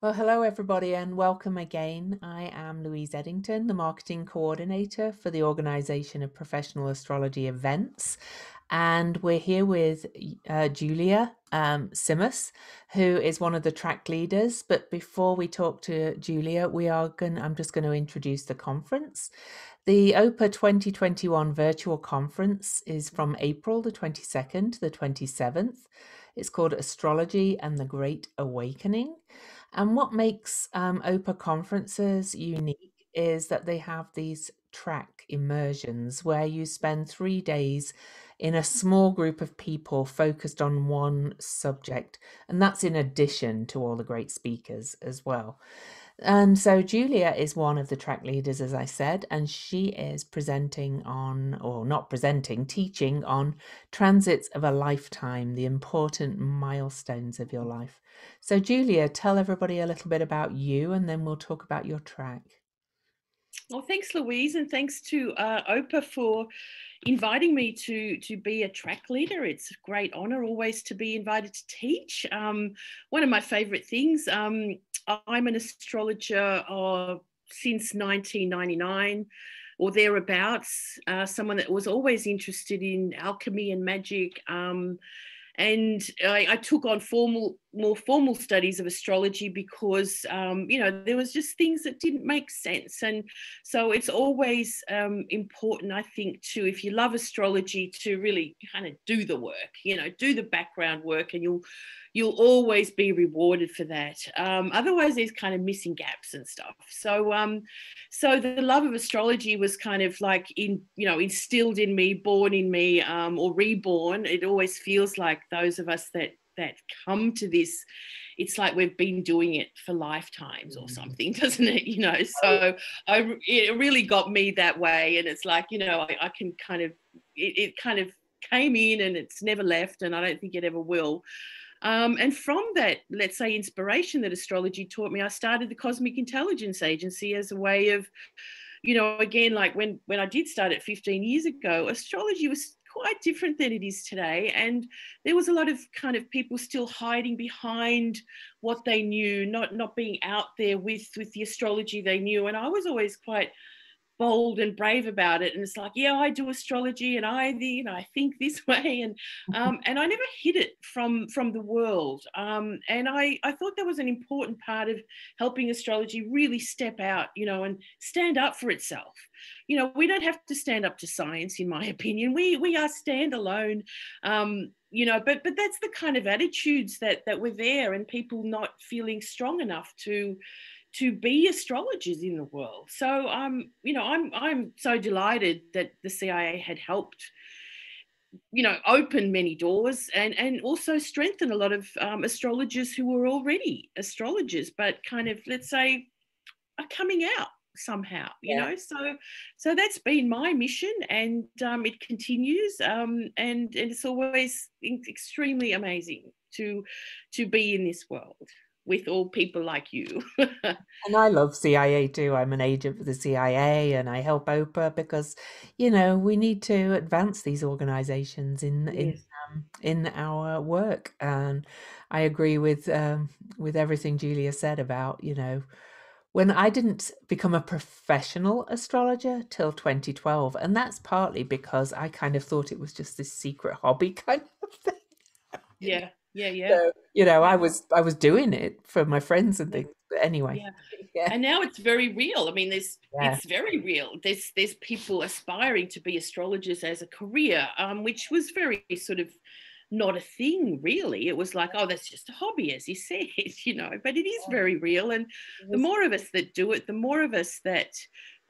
Well, hello everybody and welcome again. I am Louise Eddington, the marketing coordinator for the Organisation of Professional Astrology Events. And we're here with Julija SIMAS, who is one of the track leaders. But before we talk to Julija, I'm just going to introduce the conference. The OPA 2021 virtual conference is from April the 22nd to the 27th. It's called Astrology and the Great Awakening. And what makes OPA conferences unique is that they have these track immersions where you spend 3 days in a small group of people focused on one subject. And that's in addition to all the great speakers as well. And so Julija is one of the track leaders, as I said, and she is presenting on, or not presenting, teaching on transits of a lifetime, the important milestones of your life. So Julija, tell everybody a little bit about you, and then we'll talk about your track. Well, thanks, Louise, and thanks to OPA for inviting me to be a track leader. It's a great honor always to be invited to teach. One of my favorite things, I'm an astrologer since 1999 or thereabouts, someone that was always interested in alchemy and magic. And I took on more formal studies of astrology because, there was just things that didn't make sense. And so it's always important, I think, if you love astrology, to really kind of do the work, do the background work, and you'll always be rewarded for that. Otherwise, there's kind of missing gaps and stuff. So the love of astrology was kind of like instilled in me, born in me, or reborn. It always feels like those of us that come to this, it's like we've been doing it for lifetimes or something, doesn't it? So it really got me that way. And it's like, I can kind of, it kind of came in and it's never left, and I don't think it ever will. And from that, let's say, inspiration that astrology taught me, I started the Cosmic Intelligence Agency as a way of, again, like when I did start it 15 years ago, astrology was quite different than it is today. And there was a lot of kind of people still hiding behind what they knew, not being out there with the astrology they knew. And I was always quite bold and brave about it, and it's like, yeah, I do astrology, and I think this way, and I never hid it from the world, and I thought that was an important part of helping astrology really step out, and stand up for itself. We don't have to stand up to science, in my opinion. We are standalone, but that's the kind of attitudes that were there, and people not feeling strong enough to be astrologers in the world. So, I'm so delighted that the CIA had helped, open many doors and also strengthen a lot of astrologers who were already astrologers, but kind of, let's say, are coming out somehow. So that's been my mission, and it continues, and it's always extremely amazing to be in this world with all people like you. And I love CIA too. I'm an agent for the CIA and I help OPA because, we need to advance these organizations Yes. in our work. And I agree with everything Julia said about, when I didn't become a professional astrologer till 2012, and that's partly because I kind of thought it was just this secret hobby kind of thing. Yeah. So, Yeah. I was doing it for my friends and things. But anyway, Yeah. yeah, And now it's very real. I mean, yeah. it's very real. There's people aspiring to be astrologers as a career, which was very sort of not a thing, really. It was like, oh, that's just a hobby, as you said, but it is very real. And the more of us that do it, the more of us that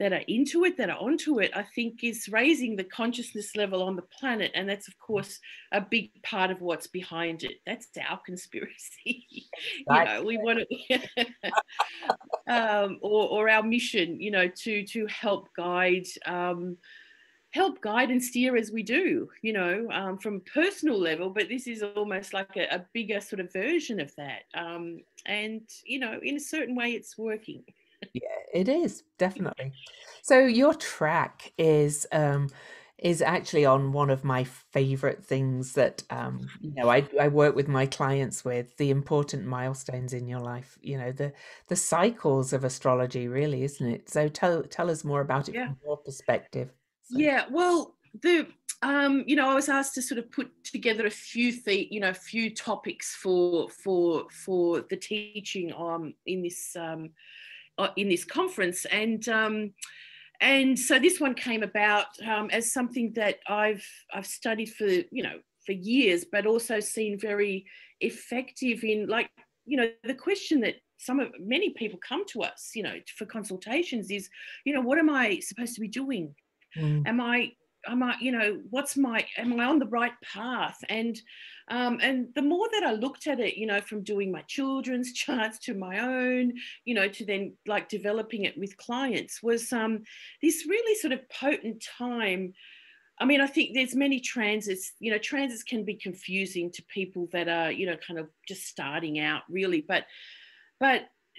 are into it, that are onto it, I think is raising the consciousness level on the planet. And that's, of course, a big part of what's behind it. That's our conspiracy. We want to, or our mission, to help guide. Help guide and steer as we do, from a personal level, but this is almost like a bigger sort of version of that. And, in a certain way, it's working. Yeah, it is definitely. So your track is is actually on one of my favorite things that I work with my clients with, the important milestones in your life, the cycles of astrology, really, isn't it? So tell us more about it Yeah. from your perspective. So. Yeah, well, I was asked to sort of put together a few topics for the teaching in this conference, and so this one came about as something that I've studied for years, but also seen very effective in, like, the question that many people come to us, for consultations is, what am I supposed to be doing? Mm. Am I am I on the right path? And the more that I looked at it, from doing my children's charts to my own, to then like developing it with clients, was this really sort of potent time. I mean, I think there's many transits. Transits can be confusing to people that are, kind of just starting out, really. But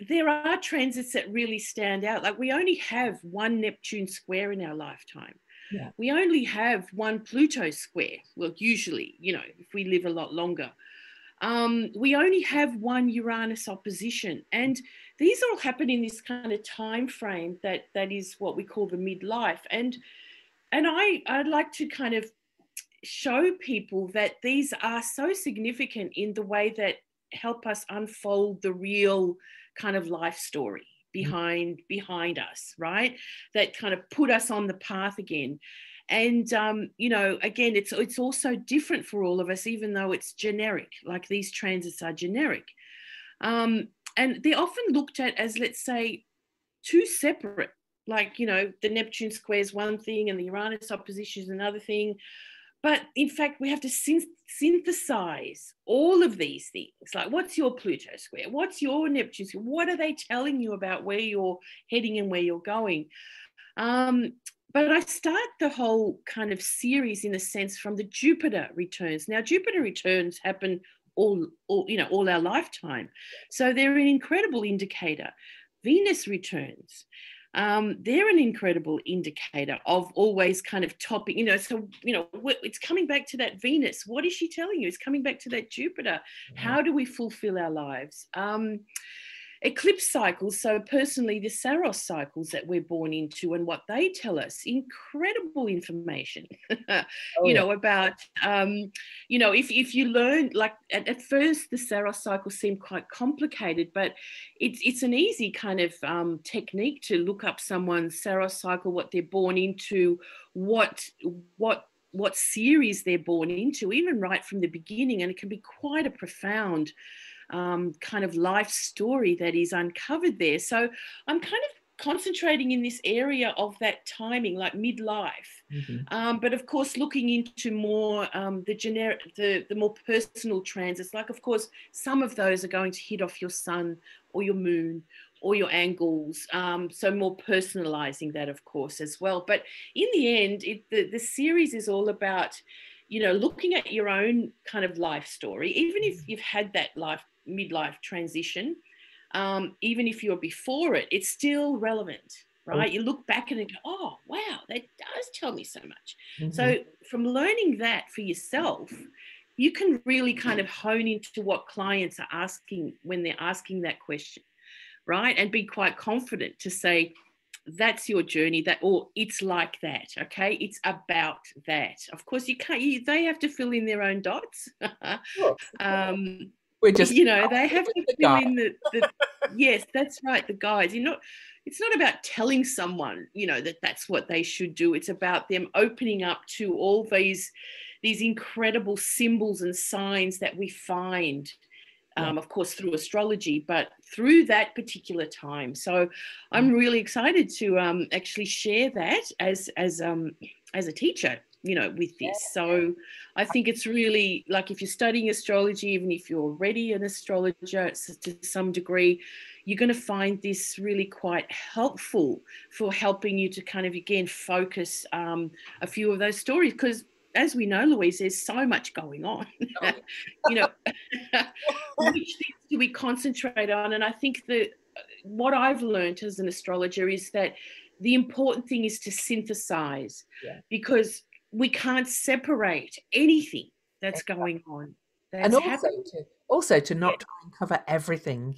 there are transits that really stand out. Like, we only have one Neptune square in our lifetime. Yeah. We only have one Pluto square. Well, usually, if we live a lot longer. We only have one Uranus opposition. And these all happen in this kind of time frame that is what we call the midlife. And I'd like to kind of show people that these are so significant in the way that help us unfold the real kind of life story behind us, right? That kind of put us on the path again. And again, it's also different for all of us, even though it's generic. Like, these transits are generic, and they're often looked at as, let's say, two separate. Like, the Neptune square is one thing, and the Uranus opposition is another thing. But in fact, we have to synthesize all of these things. Like, what's your Pluto square? What's your Neptune square? What are they telling you about where you're heading and where you're going? But I start the whole kind of series, in a sense, from the Jupiter returns. Now, Jupiter returns happen all our lifetime. So they're an incredible indicator. Venus returns. They're an incredible indicator of always kind of topping, so, it's coming back to that Venus. What is she telling you? It's coming back to that Jupiter. How do we fulfill our lives? Eclipse cycles, so personally the Saros cycles that we're born into and what they tell us, incredible information, about, if you learn, like, at first the Saros cycles seem quite complicated, but it's an easy kind of technique to look up someone's Saros cycle, what they're born into, what series they're born into, even right from the beginning, and it can be quite a profound kind of life story that is uncovered there. So I'm kind of concentrating in this area of that timing, like midlife. But of course, looking into more the more personal transits. Like, of course, some of those are going to hit off your sun or your moon or your angles. So more personalizing that, of course, as well. But in the end, the series is all about, looking at your own kind of life story, even if you've had that midlife transition, even if you're before it, it's still relevant, right? You look back and go, oh, wow, that does tell me so much. So from learning that for yourself, you can really kind of hone into what clients are asking when they're asking that question, right? And be quite confident to say, that's your journey, or it's like that, okay? It's about that. Of course, they have to fill in their own dots. We're just, they have to fill in the yes, that's right, the guides. It's not about telling someone, that's what they should do. It's about them opening up to all these incredible symbols and signs that we find, of course, through astrology, but through that particular time. So I'm really excited to actually share that as a teacher, with this. So I think it's really, like, if you're studying astrology, even if you're already an astrologer to some degree, you're going to find this really quite helpful for helping you to kind of, again, focus a few of those stories, because, as we know, Louise, there's so much going on, which things do we concentrate on? And I think that what I've learned as an astrologer is that the important thing is to synthesize, because we can't separate anything that's going on, And that's also happening. to Yeah, not try and cover everything,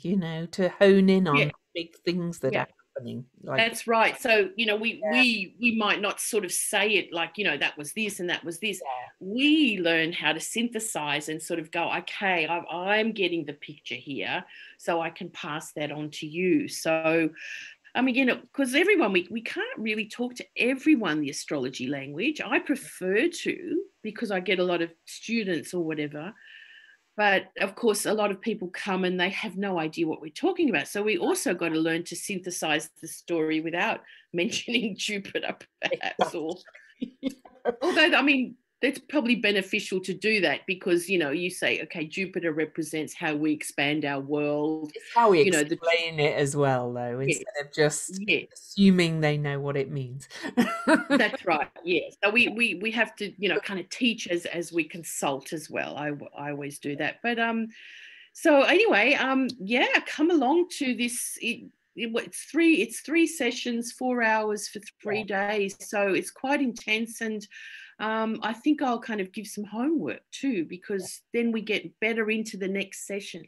to hone in yeah, on big things that yeah. are happening. Like, That's right. So, yeah, we might not sort of say it like, that was this and that was this. yeah, We learn how to synthesize and sort of go, okay, I'm getting the picture here, so I can pass that on to you. So, I mean, because everyone, we can't really talk to everyone the astrology language. I prefer to, because I get a lot of students or whatever. But of course, a lot of people come and they have no idea what we're talking about. So we also got to learn to synthesize the story without mentioning Jupiter, perhaps. Or exactly. although, I mean, it's probably beneficial to do that because you say, okay, Jupiter represents how we expand our world. It's how we The explain it as well, though, yeah, instead of just yeah. assuming they know what it means. That's right. Yeah. So we have to kind of teach as we consult as well. I always do that. But so anyway, yeah, come along to this. It's three sessions, 4 hours for Yeah, 3 days. So it's quite intense, and I think I'll kind of give some homework too, because then we get better into the next session.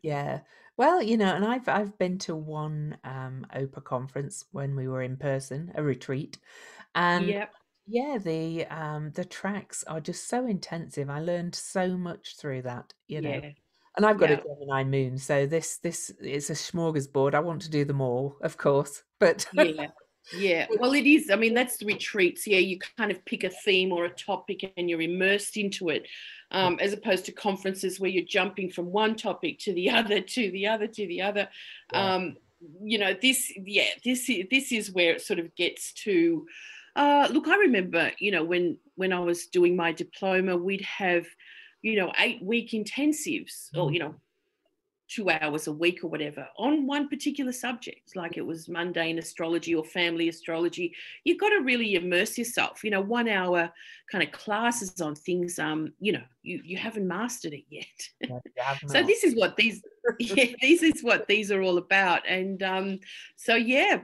yeah. Well, and I've been to one OPA conference when we were in person, a retreat, and Yeah, yeah, the tracks are just so intensive. I learned so much through that. yeah, And I've got a yeah. Gemini moon, so this is a smorgasbord. I want to do them all, of course, but Yeah. Yeah. Well, it is. I mean, that's the retreats. Yeah. You kind of pick a theme or a topic and you're immersed into it, yeah, as opposed to conferences where you're jumping from one topic to the other, to the other, to the other. yeah. This is where it sort of gets to. Look, I remember, when I was doing my diploma, we'd have, 8-week intensives, or Mm, 2 hours a week or whatever on one particular subject, like it was mundane astrology or family astrology. You've got to really immerse yourself. 1 hour kind of classes on things, you haven't mastered it yet. yeah, you have So not. this is what these yeah, this is what these are all about. And so yeah,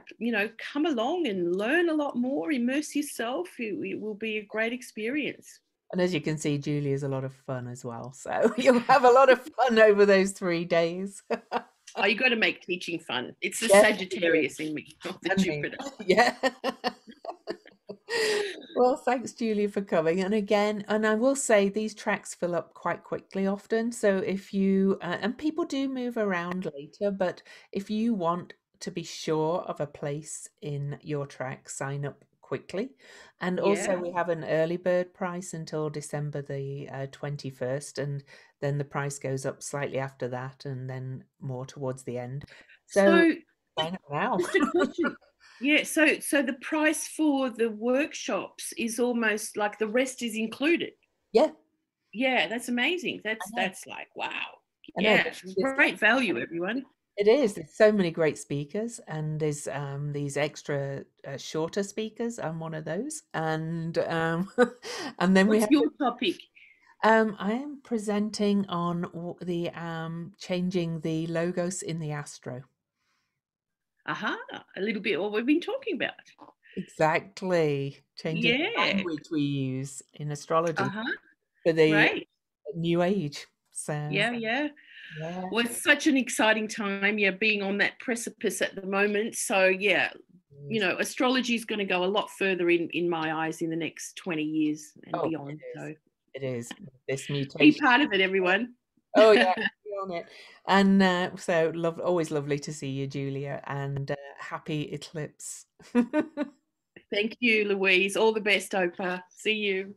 come along and learn a lot more, immerse yourself. It will be a great experience. And as you can see, Julie is a lot of fun as well. So you'll have a lot of fun over those 3 days. Oh, you got to make teaching fun. It's the Yes, it is. Sagittarius in me, not the And me. Jupiter. Yeah. Well, thanks, Julia, for coming. And again, and I will say these tracks fill up quite quickly often. So if you, and people do move around later, but if you want to be sure of a place in your track, sign up quickly. And also, Yeah. we have an early bird price until December the 21st, and then the price goes up slightly after that, and then more towards the end. So So sign up now. just a question. Yeah, so the price for the workshops is almost like the rest is included. Yeah, Yeah, that's amazing. I That's know. that's like wow. I know. Yeah, This great value, everyone. It is. There's so many great speakers, and there's these extra shorter speakers. I'm one of those, and and then we What's have. your topic? I am presenting on the changing the logos in the astro. Aha, a little bit what we've been talking about. Exactly, changing the Yeah. language we use in astrology Uh-huh. for the Great. new age. So Yeah, yeah. yeah, Well, it's such an exciting time, yeah, being on that precipice at the moment. So yeah, it is. astrology is going to go a lot further in my eyes in the next 20 years and Oh, it beyond. is. So It is this be mutation. part of it, everyone. Oh yeah, be on it. And so always lovely to see you, Julia, and happy eclipse. Thank you, Louise. All the best, Oprah. See you.